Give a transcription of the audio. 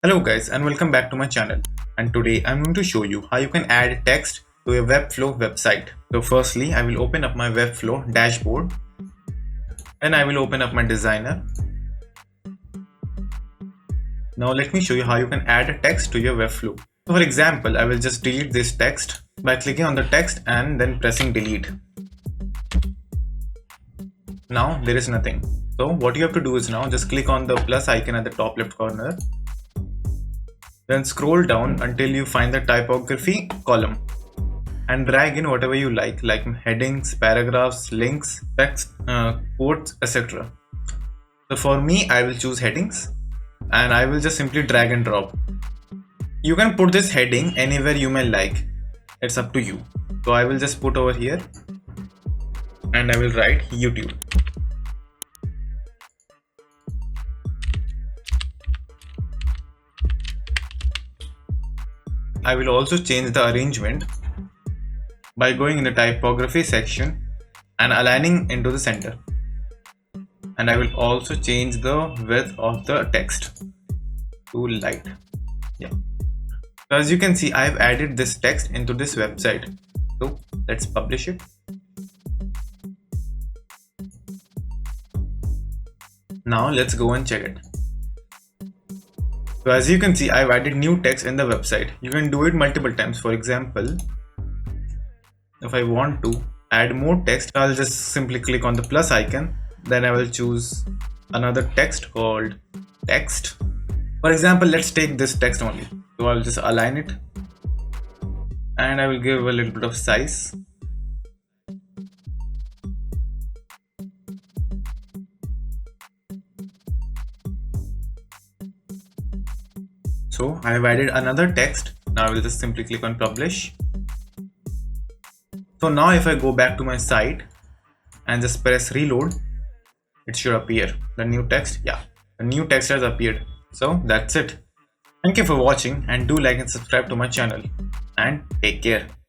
Hello guys and welcome back to my channel, and today I'm going to show you how you can add text to a Webflow website. So firstly I will open up my Webflow dashboard, and I will open up my designer. Now let me show you how you can add text to your Webflow. So for example, I will just delete this text by clicking on the text and then pressing delete. Now there is nothing. So what you have to do is now just click on the plus icon at the top left corner. Then scroll down until you find the typography column and drag in whatever you like headings, paragraphs, links, text, quotes, etc. So for me, I will choose headings and I will just simply drag and drop. You can put this heading anywhere you may like. It's up to you. So I will just put over here and I will write YouTube. I will also change the arrangement by going in the typography section and aligning into the center. And I will also change the width of the text to light. Yeah. So as you can see, I have added this text into this website. So let's publish it. Now let's go and check it. So as you can see, I've added new text in the website. You can do it multiple times. For example, if I want to add more text, I'll just simply click on the plus icon. Then I will choose another text called text. For example, let's take this text only. So I'll just align it and I will give a little bit of size. So I have added another text. Now I will just simply click on publish. So now if I go back to my site and just press reload, it should appear. The new text, the new text has appeared. So that's it. Thank you for watching and do like and subscribe to my channel and take care.